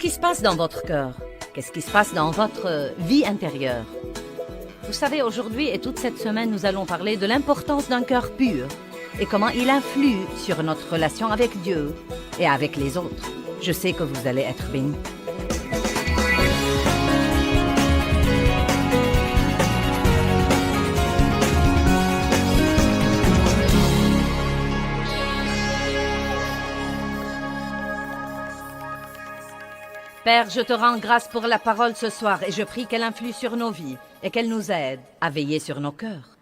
qui se passe dans votre cœur? Qu'est-ce qui se passe dans votre vie intérieure? Vous savez, aujourd'hui et toute cette semaine, nous allons parler de l'importance d'un cœur pur et comment il influe sur notre relation avec Dieu et avec les autres. Je sais que vous allez être bénis. Père, je te rends grâce pour la parole ce soir et je prie qu'elle influe sur nos vies et qu'elle nous aide à veiller sur nos cœurs.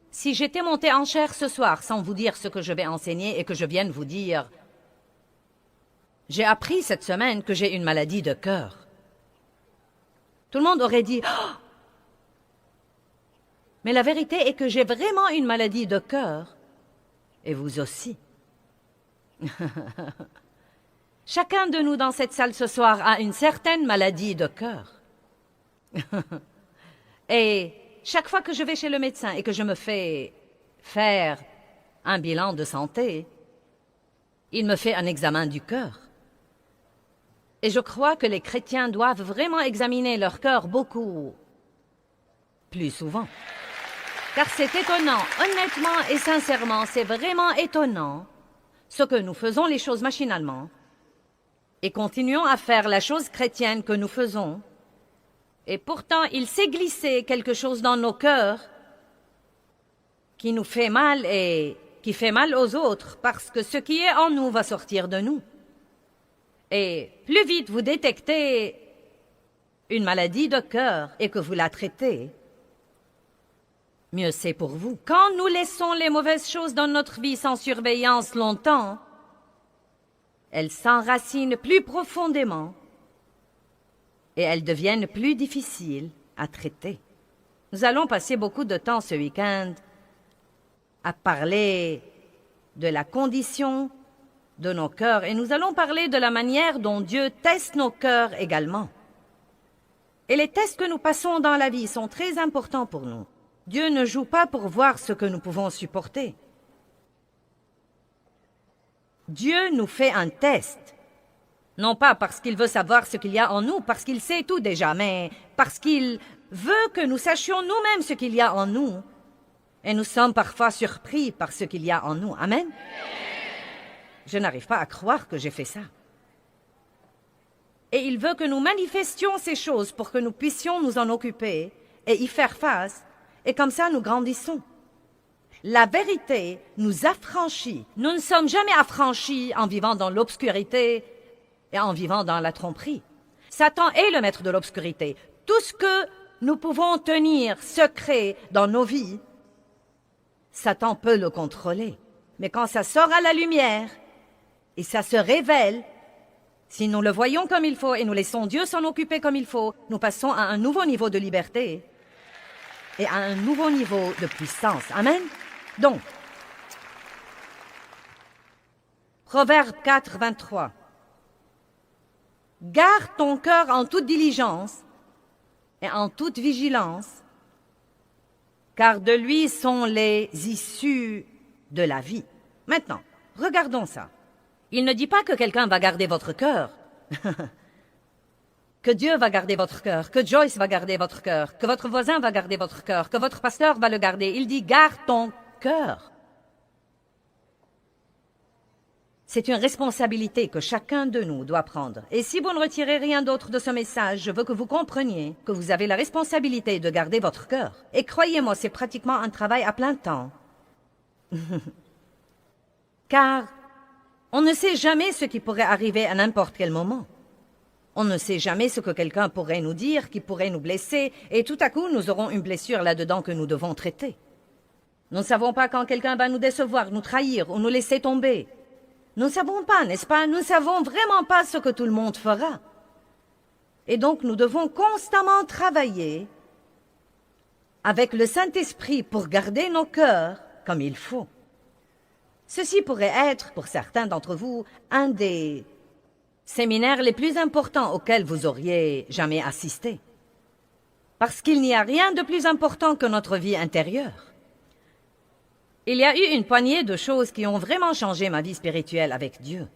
Si j'étais montée en chair ce soir sans vous dire ce que je vais enseigner et que je vienne vous dire, j'ai appris cette semaine que j'ai une maladie de cœur. Tout le monde aurait dit, oh! Mais la vérité est que j'ai vraiment une maladie de cœur et vous aussi. Chacun de nous dans cette salle ce soir a une certaine maladie de cœur. Et chaque fois que je vais chez le médecin et que je me fais faire un bilan de santé, il me fait un examen du cœur. Et je crois que les chrétiens doivent vraiment examiner leur cœur beaucoup plus souvent. Car c'est étonnant, honnêtement et sincèrement, c'est vraiment étonnant ce que nous faisons les choses machinalement et continuons à faire la chose chrétienne que nous faisons. Et pourtant, il s'est glissé quelque chose dans nos cœurs qui nous fait mal et qui fait mal aux autres parce que ce qui est en nous va sortir de nous. Et plus vite vous détectez une maladie de cœur et que vous la traitez, mieux c'est pour vous. Quand nous laissons les mauvaises choses dans notre vie sans surveillance longtemps, elles s'enracinent plus profondément et elles deviennent plus difficiles à traiter. Nous allons passer beaucoup de temps ce week-end à parler de la condition de nos cœurs et nous allons parler de la manière dont Dieu teste nos cœurs également. Et les tests que nous passons dans la vie sont très importants pour nous. Dieu ne joue pas pour voir ce que nous pouvons supporter. Dieu nous fait un test, non pas parce qu'il veut savoir ce qu'il y a en nous, parce qu'il sait tout déjà, mais parce qu'il veut que nous sachions nous-mêmes ce qu'il y a en nous. Et nous sommes parfois surpris par ce qu'il y a en nous. Amen? Je n'arrive pas à croire que j'ai fait ça. Et il veut que nous manifestions ces choses pour que nous puissions nous en occuper et y faire face, et comme ça nous grandissons. La vérité nous affranchit. Nous ne sommes jamais affranchis en vivant dans l'obscurité et en vivant dans la tromperie. Satan est le maître de l'obscurité. Tout ce que nous pouvons tenir secret dans nos vies, Satan peut le contrôler. Mais quand ça sort à la lumière et ça se révèle, si nous le voyons comme il faut et nous laissons Dieu s'en occuper comme il faut, nous passons à un nouveau niveau de liberté et à un nouveau niveau de puissance. Amen? Donc, Proverbe 4, 23. Garde ton cœur en toute diligence et en toute vigilance, car de lui sont les issues de la vie. Maintenant, regardons ça. Il ne dit pas que quelqu'un va garder votre cœur, que Dieu va garder votre cœur, que Joyce va garder votre cœur, que votre voisin va garder votre cœur, que votre pasteur va le garder. Il dit, garde ton cœur. C'est une responsabilité que chacun de nous doit prendre. Et si vous ne retirez rien d'autre de ce message, je veux que vous compreniez que vous avez la responsabilité de garder votre cœur. Et croyez-moi, c'est pratiquement un travail à plein temps. Car on ne sait jamais ce qui pourrait arriver à n'importe quel moment. On ne sait jamais ce que quelqu'un pourrait nous dire, qui pourrait nous blesser, et tout à coup, nous aurons une blessure là-dedans que nous devons traiter. Nous ne savons pas quand quelqu'un va nous décevoir, nous trahir ou nous laisser tomber. Nous ne savons pas, n'est-ce pas? Nous ne savons vraiment pas ce que tout le monde fera. Et donc, nous devons constamment travailler avec le Saint-Esprit pour garder nos cœurs comme il faut. Ceci pourrait être, pour certains d'entre vous, un des séminaires les plus importants auxquels vous auriez jamais assisté. Parce qu'il n'y a rien de plus important que notre vie intérieure. Il y a eu une poignée de choses qui ont vraiment changé ma vie spirituelle avec Dieu.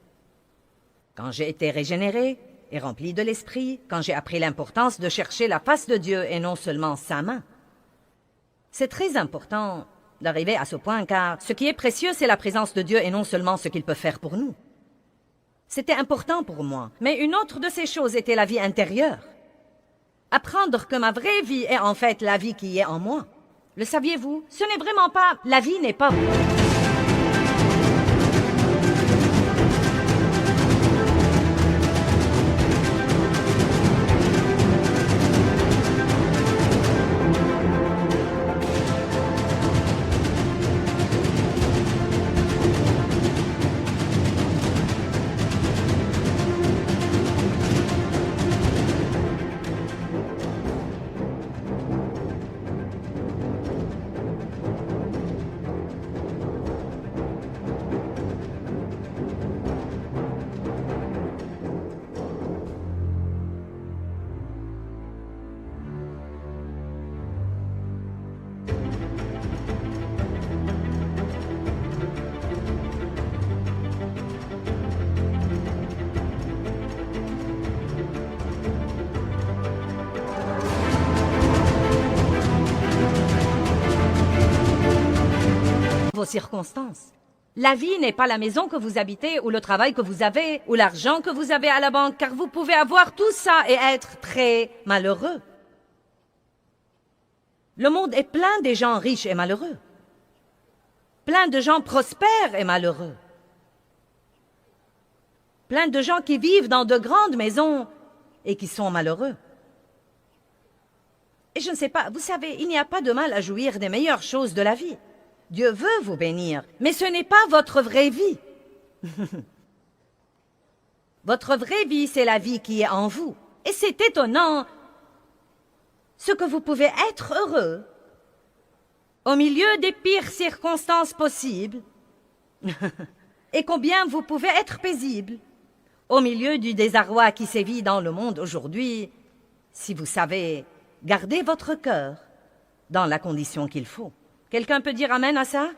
Quand j'ai été régénéré, et rempli de l'esprit quand j'ai appris l'importance de chercher la face de Dieu et non seulement sa main. C'est très important d'arriver à ce point car ce qui est précieux, c'est la présence de Dieu et non seulement ce qu'il peut faire pour nous. C'était important pour moi, mais une autre de ces choses était la vie intérieure. Apprendre que ma vraie vie est en fait la vie qui est en moi. Le saviez-vous? Ce n'est vraiment pas... La vie n'est pas... vos circonstances. La vie n'est pas la maison que vous habitez, ou le travail que vous avez, ou l'argent que vous avez à la banque, car vous pouvez avoir tout ça et être très malheureux. Le monde est plein de gens riches et malheureux. Plein de gens prospères et malheureux. Plein de gens qui vivent dans de grandes maisons et qui sont malheureux. Et je ne sais pas, vous savez, il n'y a pas de mal à jouir des meilleures choses de la vie. Dieu veut vous bénir, mais ce n'est pas votre vraie vie. Votre vraie vie, c'est la vie qui est en vous. Et c'est étonnant ce que vous pouvez être heureux au milieu des pires circonstances possibles et combien vous pouvez être paisible au milieu du désarroi qui sévit dans le monde aujourd'hui si vous savez garder votre cœur dans la condition qu'il faut. Quelqu'un peut dire amen à ça?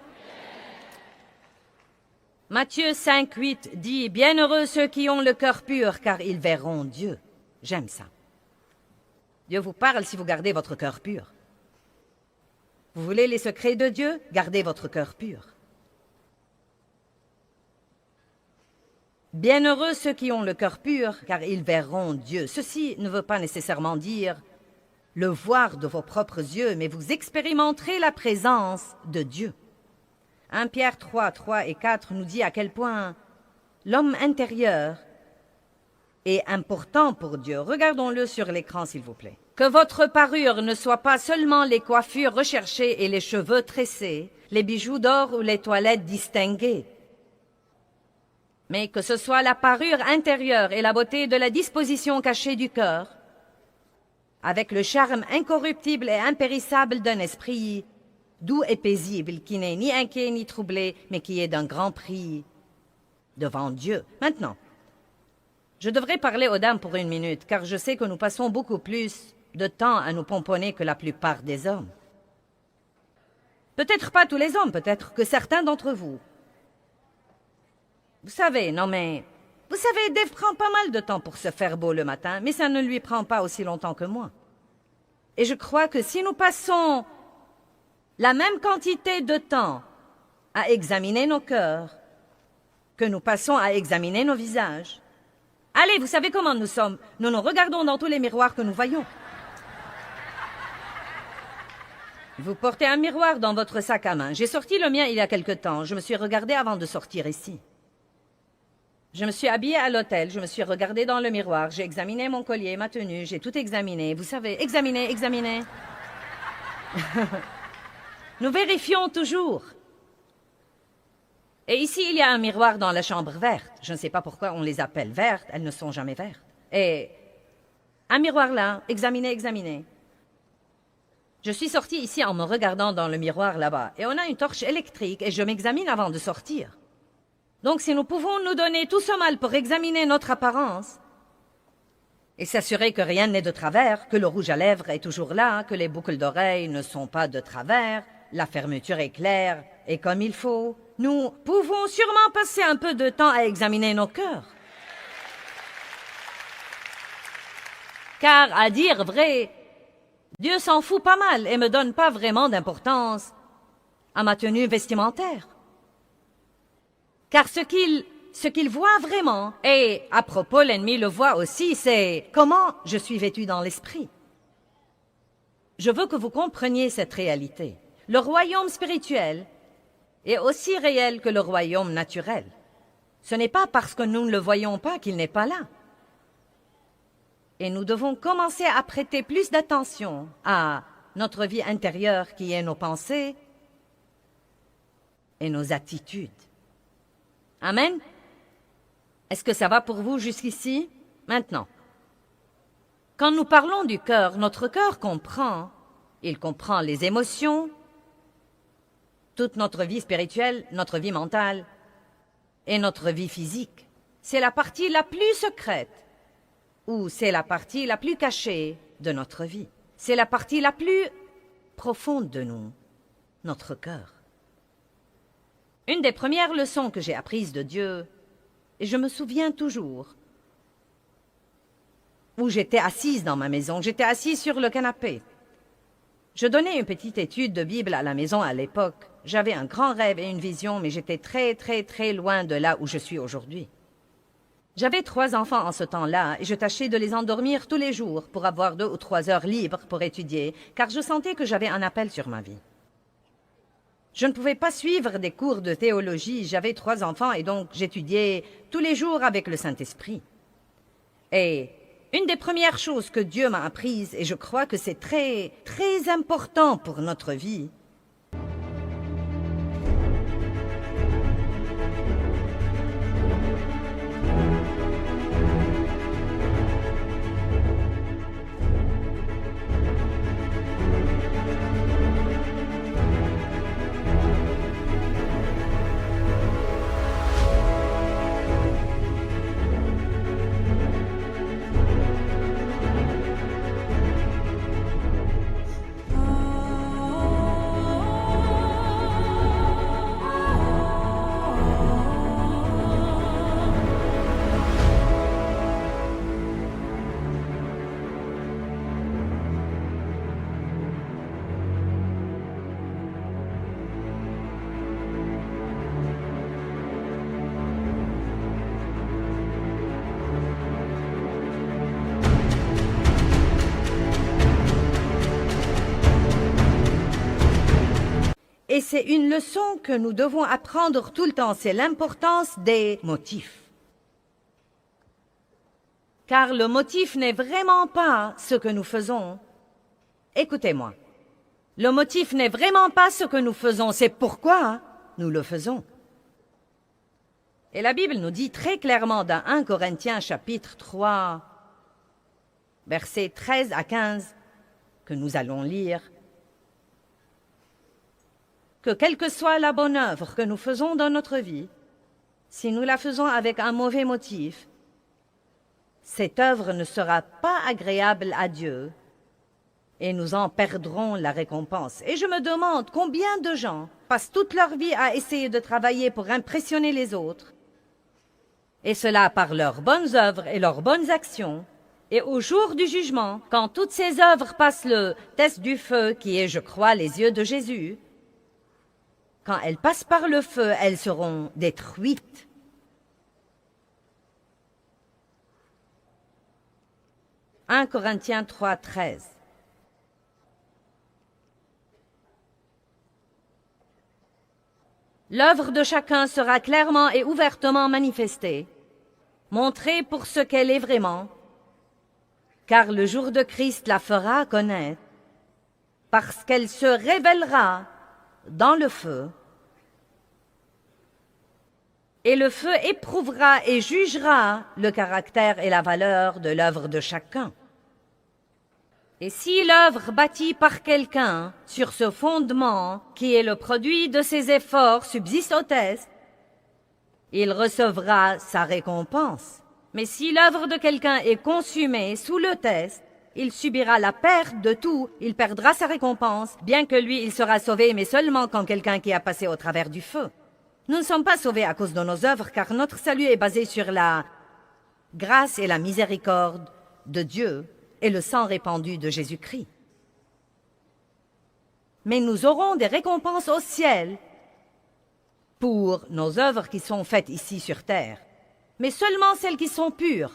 Matthieu 5, 8 dit « Bienheureux ceux qui ont le cœur pur, car ils verront Dieu. » J'aime ça. Dieu vous parle si vous gardez votre cœur pur. Vous voulez les secrets de Dieu? Gardez votre cœur pur. Bienheureux ceux qui ont le cœur pur, car ils verront Dieu. Ceci ne veut pas nécessairement dire le voir de vos propres yeux, mais vous expérimenterez la présence de Dieu. 1 Pierre 3, 3 et 4 nous dit à quel point l'homme intérieur est important pour Dieu. Regardons-le sur l'écran, s'il vous plaît. Que votre parure ne soit pas seulement les coiffures recherchées et les cheveux tressés, les bijoux d'or ou les toilettes distinguées, mais que ce soit la parure intérieure et la beauté de la disposition cachée du cœur, avec le charme incorruptible et impérissable d'un esprit doux et paisible, qui n'est ni inquiet ni troublé, mais qui est d'un grand prix devant Dieu. Maintenant, je devrais parler aux dames pour 1 minute, car je sais que nous passons beaucoup plus de temps à nous pomponner que la plupart des hommes. Peut-être pas tous les hommes, peut-être que certains d'entre vous. Vous savez, non mais... Vous savez, Dave prend pas mal de temps pour se faire beau le matin, mais ça ne lui prend pas aussi longtemps que moi. Et je crois que si nous passons la même quantité de temps à examiner nos cœurs que nous passons à examiner nos visages... Allez, vous savez comment nous sommes. Nous nous regardons dans tous les miroirs que nous voyons. Vous portez un miroir dans votre sac à main. J'ai sorti le mien il y a quelque temps. Je me suis regardée avant de sortir ici. Je me suis habillée à l'hôtel, je me suis regardée dans le miroir, j'ai examiné mon collier, ma tenue, j'ai tout examiné. Vous savez, examiner. Nous vérifions toujours. Et ici, il y a un miroir dans la chambre verte. Je ne sais pas pourquoi on les appelle vertes, elles ne sont jamais vertes. Et un miroir là, examiner. Je suis sortie ici en me regardant dans le miroir là-bas. Et on a une torche électrique et je m'examine avant de sortir. Donc si nous pouvons nous donner tout ce mal pour examiner notre apparence et s'assurer que rien n'est de travers, que le rouge à lèvres est toujours là, que les boucles d'oreilles ne sont pas de travers, la fermeture est claire et comme il faut, nous pouvons sûrement passer un peu de temps à examiner nos cœurs. Car, à dire vrai, Dieu s'en fout pas mal et me donne pas vraiment d'importance à ma tenue vestimentaire. Car ce qu'il voit vraiment, et à propos l'ennemi le voit aussi, c'est comment je suis vêtu dans l'esprit. Je veux que vous compreniez cette réalité. Le royaume spirituel est aussi réel que le royaume naturel. Ce n'est pas parce que nous ne le voyons pas qu'il n'est pas là. Et nous devons commencer à prêter plus d'attention à notre vie intérieure qui est nos pensées et nos attitudes. Amen. Est-ce que ça va pour vous jusqu'ici? Maintenant, quand nous parlons du cœur, notre cœur comprend. Il comprend les émotions, toute notre vie spirituelle, notre vie mentale et notre vie physique. C'est la partie la plus secrète ou c'est la partie la plus cachée de notre vie. C'est la partie la plus profonde de nous, notre cœur. Une des premières leçons que j'ai apprises de Dieu, et je me souviens toujours, où j'étais assise dans ma maison, j'étais assise sur le canapé. Je donnais une petite étude de Bible à la maison à l'époque. J'avais un grand rêve et une vision, mais j'étais très loin de là où je suis aujourd'hui. J'avais 3 enfants en ce temps-là et je tâchais de les endormir tous les jours pour avoir 2 ou 3 heures libres pour étudier, car je sentais que j'avais un appel sur ma vie. Je ne pouvais pas suivre des cours de théologie, j'avais 3 enfants et donc j'étudiais tous les jours avec le Saint-Esprit. Et une des premières choses que Dieu m'a apprises, et je crois que c'est très important pour notre vie, et c'est une leçon que nous devons apprendre tout le temps, c'est l'importance des motifs. Car le motif n'est vraiment pas ce que nous faisons. Écoutez-moi, le motif n'est vraiment pas ce que nous faisons, c'est pourquoi nous le faisons. Et la Bible nous dit très clairement dans 1 Corinthiens chapitre 3, versets 13 à 15, que nous allons lire, que quelle que soit la bonne œuvre que nous faisons dans notre vie, si nous la faisons avec un mauvais motif, cette œuvre ne sera pas agréable à Dieu et nous en perdrons la récompense. Et je me demande combien de gens passent toute leur vie à essayer de travailler pour impressionner les autres, et cela par leurs bonnes œuvres et leurs bonnes actions. Et au jour du jugement, quand toutes ces œuvres passent le test du feu, qui est, je crois, les yeux de Jésus, quand elles passent par le feu, elles seront détruites. « 1 Corinthiens 3, 13. L'œuvre de chacun sera clairement et ouvertement manifestée, montrée pour ce qu'elle est vraiment, car le jour de Christ la fera connaître, parce qu'elle se révélera dans le feu, et le feu éprouvera et jugera le caractère et la valeur de l'œuvre de chacun. Et si l'œuvre bâtie par quelqu'un sur ce fondement, qui est le produit de ses efforts, subsiste au test, il recevra sa récompense. Mais si l'œuvre de quelqu'un est consumée sous le test, il subira la perte de tout, il perdra sa récompense, bien que lui, il sera sauvé, mais seulement quand quelqu'un qui a passé au travers du feu. Nous ne sommes pas sauvés à cause de nos œuvres, car notre salut est basé sur la grâce et la miséricorde de Dieu, et le sang répandu de Jésus-Christ. Mais nous aurons des récompenses au ciel pour nos œuvres qui sont faites ici sur terre, mais seulement celles qui sont pures,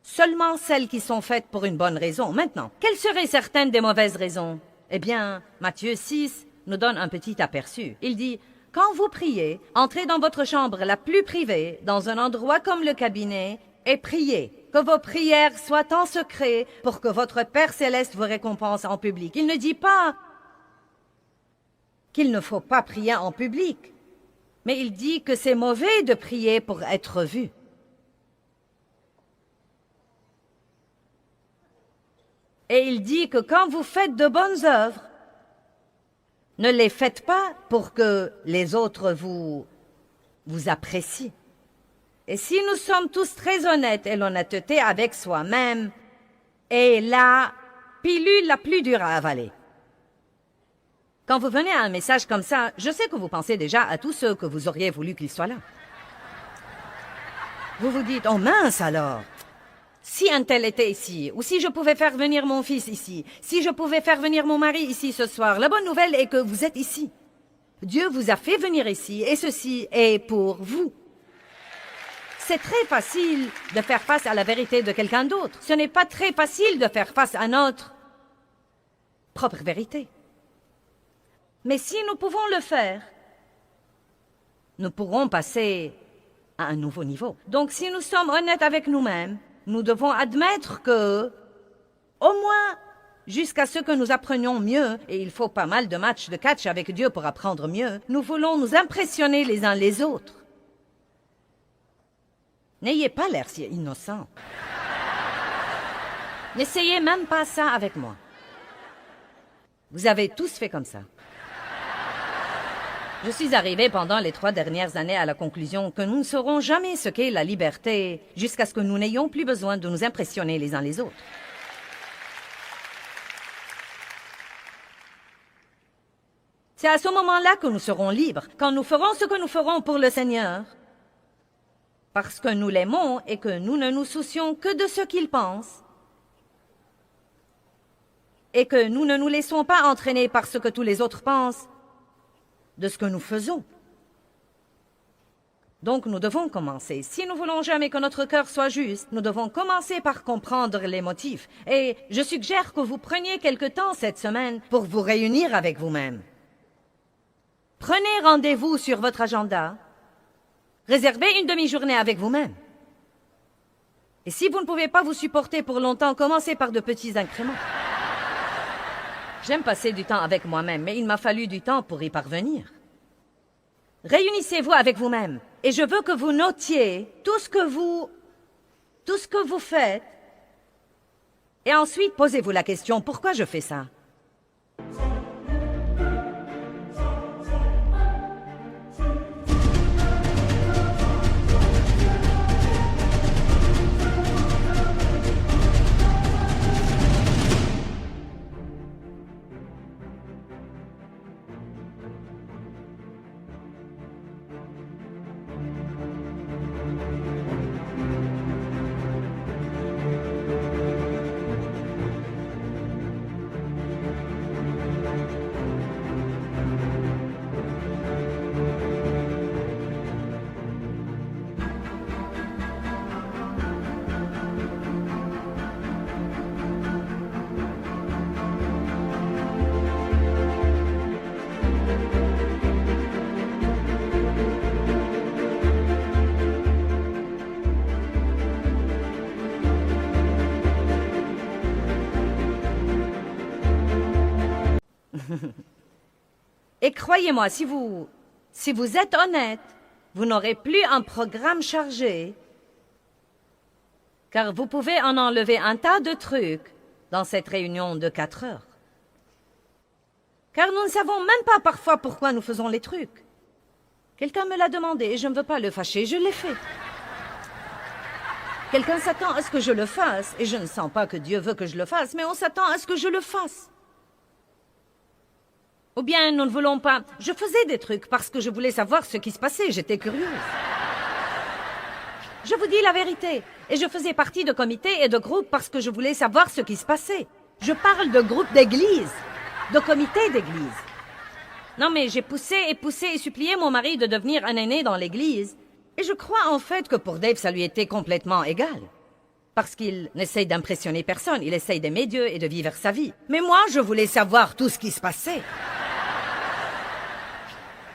seulement celles qui sont faites pour une bonne raison. Maintenant, quelles seraient certaines des mauvaises raisons? Eh bien, Matthieu 6 nous donne un petit aperçu. Il dit, « Quand vous priez, entrez dans votre chambre la plus privée, dans un endroit comme le cabinet, et priez. Que vos prières soient en secret pour que votre Père céleste vous récompense en public. » Il ne dit pas qu'il ne faut pas prier en public, mais il dit que c'est mauvais de prier pour être vu. Et il dit que quand vous faites de bonnes œuvres, ne les faites pas pour que les autres vous apprécient. Et si nous sommes tous très honnêtes, et l'honnêteté avec soi-même est la pilule la plus dure à avaler. Quand vous venez à un message comme ça, je sais que vous pensez déjà à tous ceux que vous auriez voulu qu'ils soient là. Vous vous dites, oh mince alors! Si un tel était ici, ou si je pouvais faire venir mon fils ici, si je pouvais faire venir mon mari ici ce soir, la bonne nouvelle est que vous êtes ici. Dieu vous a fait venir ici, et ceci est pour vous. C'est très facile de faire face à la vérité de quelqu'un d'autre. Ce n'est pas très facile de faire face à notre propre vérité. Mais si nous pouvons le faire, nous pourrons passer à un nouveau niveau. Donc si nous sommes honnêtes avec nous-mêmes, nous devons admettre que, au moins jusqu'à ce que nous apprenions mieux, et il faut pas mal de matchs de catch avec Dieu pour apprendre mieux, nous voulons nous impressionner les uns les autres. N'ayez pas l'air si innocent. N'essayez même pas ça avec moi. Vous avez tous fait comme ça. Je suis arrivé pendant les 3 dernières années à la conclusion que nous ne saurons jamais ce qu'est la liberté jusqu'à ce que nous n'ayons plus besoin de nous impressionner les uns les autres. C'est à ce moment-là que nous serons libres, quand nous ferons ce que nous ferons pour le Seigneur, parce que nous l'aimons et que nous ne nous soucions que de ce qu'il pense, et que nous ne nous laissons pas entraîner par ce que tous les autres pensent de ce que nous faisons. Donc nous devons commencer. Si nous voulons jamais que notre cœur soit juste, nous devons commencer par comprendre les motifs. Et je suggère que vous preniez quelque temps cette semaine pour vous réunir avec vous-même. Prenez rendez-vous sur votre agenda. Réservez une demi-journée avec vous-même. Et si vous ne pouvez pas vous supporter pour longtemps, commencez par de petits incréments. J'aime passer du temps avec moi-même, mais il m'a fallu du temps pour y parvenir. Réunissez-vous avec vous-même, et je veux que vous notiez tout ce que vous faites, et ensuite posez-vous la question, pourquoi je fais ça? Et croyez-moi, si vous êtes honnête, vous n'aurez plus un programme chargé, car vous pouvez en enlever un tas de trucs dans cette réunion de 4 heures. Car nous ne savons même pas parfois pourquoi nous faisons les trucs. Quelqu'un me l'a demandé et je ne veux pas le fâcher, je l'ai fait. Quelqu'un s'attend à ce que je le fasse, et je ne sens pas que Dieu veut que je le fasse, mais on s'attend à ce que je le fasse. Ou bien nous ne voulons pas... Je faisais des trucs parce que je voulais savoir ce qui se passait, j'étais curieuse. Je vous dis la vérité. Et je faisais partie de comités et de groupes parce que je voulais savoir ce qui se passait. Je parle de groupes d'église, de comités d'église. Non mais j'ai poussé et supplié mon mari de devenir un aîné dans l'église. Et je crois en fait que pour Dave, ça lui était complètement égal. Parce qu'il n'essaye d'impressionner personne, il essaye d'aimer Dieu et de vivre sa vie. Mais moi, je voulais savoir tout ce qui se passait.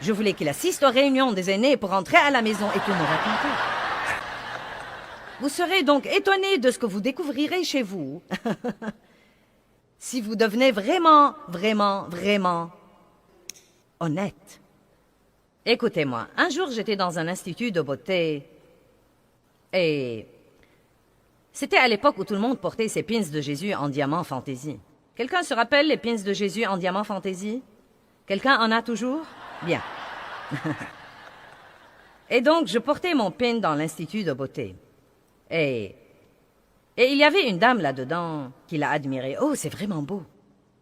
Je voulais qu'il assiste aux réunions des aînés pour rentrer à la maison et tout me raconter. Vous serez donc étonné de ce que vous découvrirez chez vous. Si vous devenez vraiment honnête. Écoutez-moi, un jour j'étais dans un institut de beauté et c'était à l'époque où tout le monde portait ses pins de Jésus en diamant fantaisie. Quelqu'un se rappelle les pins de Jésus en diamant fantaisie? Quelqu'un en a toujours? Bien. Et donc je portais mon pin dans l'institut de beauté. Et il y avait une dame là-dedans qui l'a admiré. Oh, c'est vraiment beau.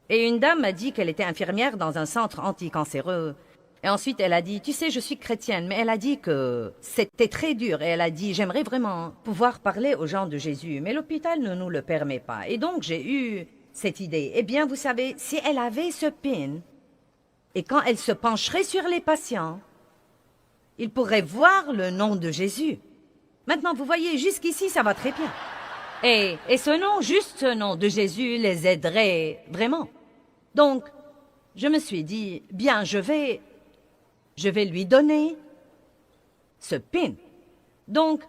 Et une dame m'a dit qu'elle était infirmière dans un centre anticancéreux. Et ensuite, elle a dit, tu sais, je suis chrétienne, mais elle a dit que c'était très dur. Et elle a dit, j'aimerais vraiment pouvoir parler aux gens de Jésus, mais l'hôpital ne nous le permet pas. Et donc, j'ai eu cette idée. Eh bien, vous savez, si elle avait ce pin, et quand elle se pencherait sur les patients, il pourrait voir le nom de Jésus. Maintenant, vous voyez, jusqu'ici, ça va très bien. Et ce nom, juste ce nom de Jésus, les aiderait vraiment. Donc, je me suis dit, bien, je vais lui donner ce pin. Donc,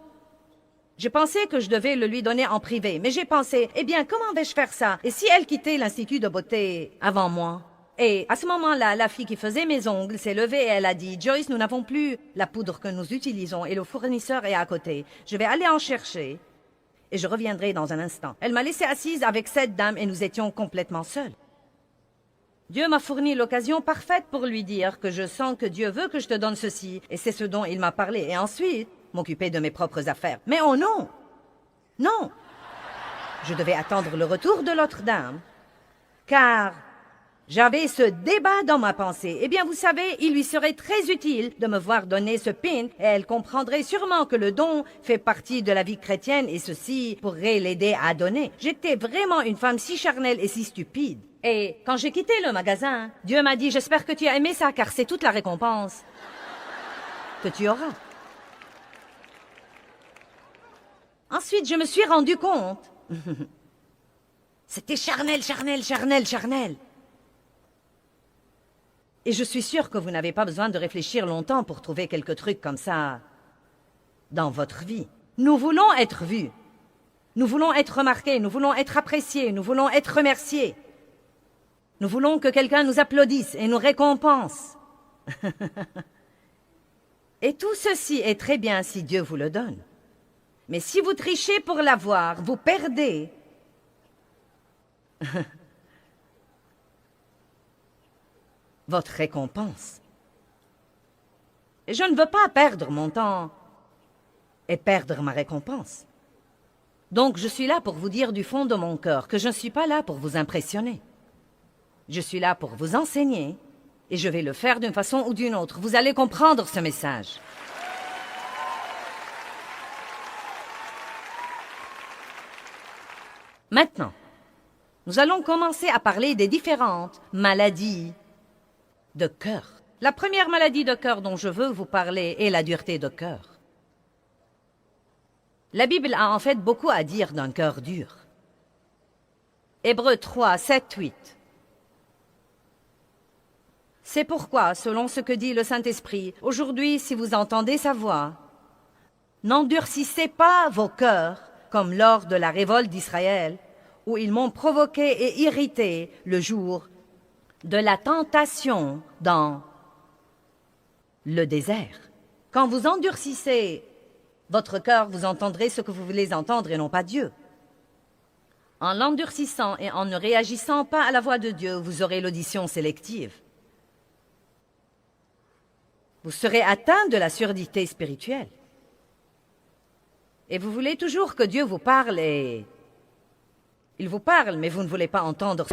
je pensais que je devais le lui donner en privé, mais j'ai pensé, eh bien, comment vais-je faire ça? Et si elle quittait l'Institut de beauté avant moi? Et à ce moment-là, la fille qui faisait mes ongles s'est levée et elle a dit, Joyce, nous n'avons plus la poudre que nous utilisons et le fournisseur est à côté. Je vais aller en chercher et je reviendrai dans un instant. Elle m'a laissée assise avec cette dame et nous étions complètement seuls. Dieu m'a fourni l'occasion parfaite pour lui dire que je sens que Dieu veut que je te donne ceci, et c'est ce dont il m'a parlé. Et ensuite, m'occuper de mes propres affaires. Mais oh non! Non! Je devais attendre le retour de l'autre dame, car j'avais ce débat dans ma pensée. Eh bien, vous savez, il lui serait très utile de me voir donner ce pin, et elle comprendrait sûrement que le don fait partie de la vie chrétienne, et ceci pourrait l'aider à donner. J'étais vraiment une femme si charnelle et si stupide. Et quand j'ai quitté le magasin, Dieu m'a dit, j'espère que tu as aimé ça, car c'est toute la récompense que tu auras. Ensuite, je me suis rendu compte. C'était charnel, charnel, charnel, charnel. Et je suis sûre que vous n'avez pas besoin de réfléchir longtemps pour trouver quelques trucs comme ça dans votre vie. Nous voulons être vus. Nous voulons être remarqués. Nous voulons être appréciés. Nous voulons être remerciés. Nous voulons que quelqu'un nous applaudisse et nous récompense. Et tout ceci est très bien si Dieu vous le donne. Mais si vous trichez pour l'avoir, vous perdez. Votre récompense. Et je ne veux pas perdre mon temps et perdre ma récompense. Donc je suis là pour vous dire du fond de mon cœur que je ne suis pas là pour vous impressionner. Je suis là pour vous enseigner et je vais le faire d'une façon ou d'une autre. Vous allez comprendre ce message. Maintenant, nous allons commencer à parler des différentes maladies de cœur. La première maladie de cœur dont je veux vous parler est la dureté de cœur. La Bible a en fait beaucoup à dire d'un cœur dur. Hébreux 3, 7, 8. C'est pourquoi, selon ce que dit le Saint-Esprit, aujourd'hui, si vous entendez sa voix, n'endurcissez pas vos cœurs comme lors de la révolte d'Israël, où ils m'ont provoqué et irrité le jour de la tentation dans le désert. Quand vous endurcissez votre cœur, vous entendrez ce que vous voulez entendre et non pas Dieu. En l'endurcissant et en ne réagissant pas à la voix de Dieu, vous aurez l'audition sélective. Vous serez atteint de la surdité spirituelle. Et vous voulez toujours que Dieu vous parle et... Il vous parle, mais vous ne voulez pas entendre.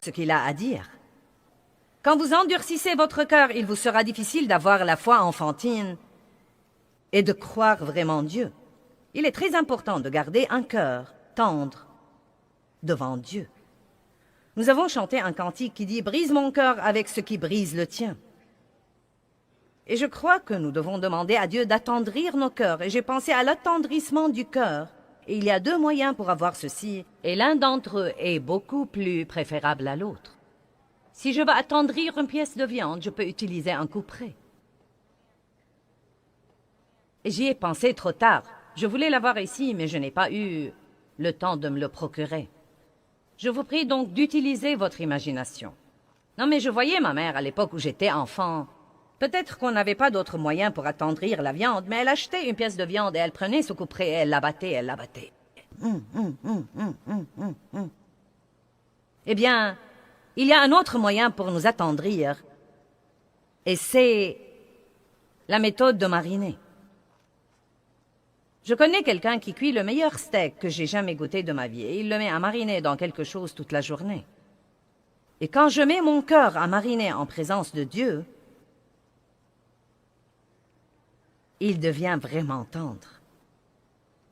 ce qu'il a à dire. Quand vous endurcissez votre cœur, il vous sera difficile d'avoir la foi enfantine et de croire vraiment Dieu. Il est très important de garder un cœur tendre devant Dieu. Nous avons chanté un cantique qui dit « Brise mon cœur avec ce qui brise le tien ». Et je crois que nous devons demander à Dieu d'attendrir nos cœurs. Et j'ai pensé à l'attendrissement du cœur. Et il y a deux moyens pour avoir ceci. Et l'un d'entre eux est beaucoup plus préférable à l'autre. Si je veux attendrir une pièce de viande, je peux utiliser un couperet. Et j'y ai pensé trop tard. Je voulais l'avoir ici, mais je n'ai pas eu le temps de me le procurer. Je vous prie donc d'utiliser votre imagination. Non, mais je voyais ma mère à l'époque où j'étais enfant. Peut-être qu'on n'avait pas d'autre moyen pour attendrir la viande, mais elle achetait une pièce de viande et elle prenait ce couperet et elle l'abattait, elle l'abattait. Eh bien, il y a un autre moyen pour nous attendrir, et c'est la méthode de mariner. Je connais quelqu'un qui cuit le meilleur steak que j'ai jamais goûté de ma vie, et il le met à mariner dans quelque chose toute la journée. Et quand je mets mon cœur à mariner en présence de Dieu, il devient vraiment tendre.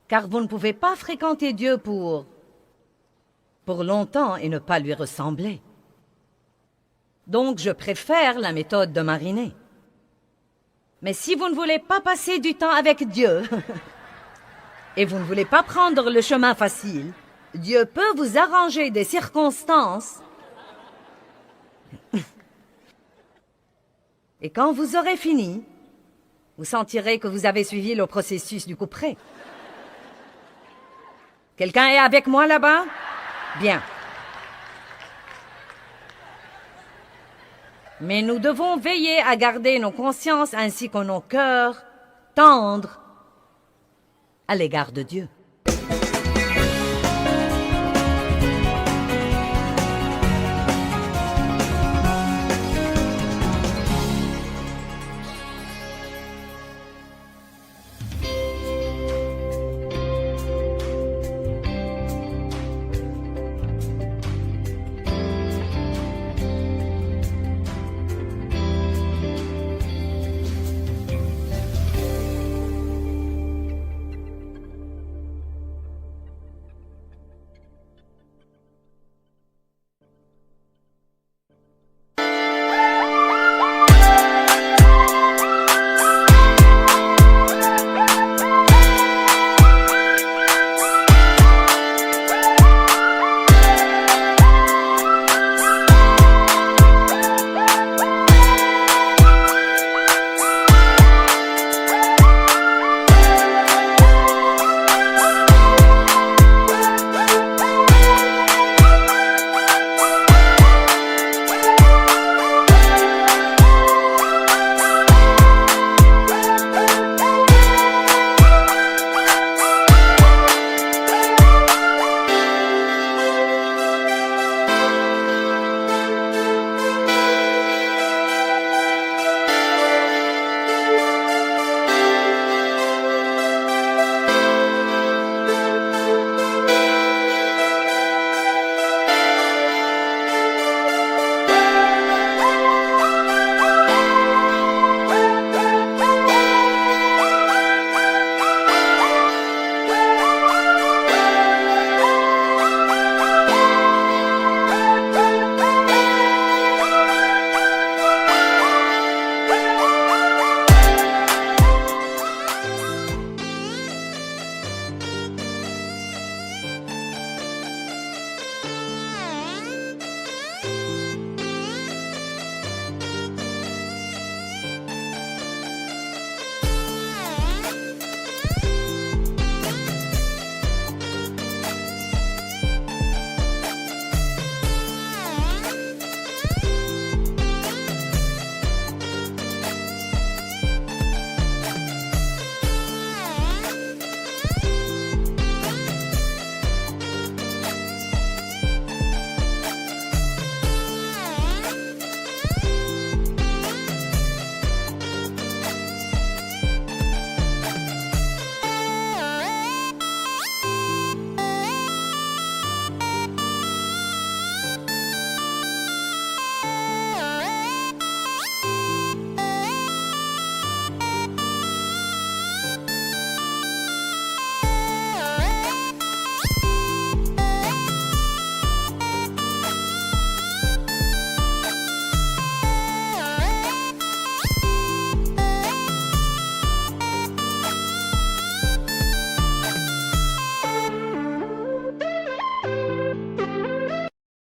Car vous ne pouvez pas fréquenter Dieu pour longtemps et ne pas lui ressembler. Donc je préfère la méthode de mariner. Mais si vous ne voulez pas passer du temps avec Dieu et vous ne voulez pas prendre le chemin facile, Dieu peut vous arranger des circonstances. Et quand vous aurez fini, vous sentirez que vous avez suivi le processus du couperet. Quelqu'un est avec moi là-bas? Bien. Mais nous devons veiller à garder nos consciences ainsi que nos cœurs tendres à l'égard de Dieu.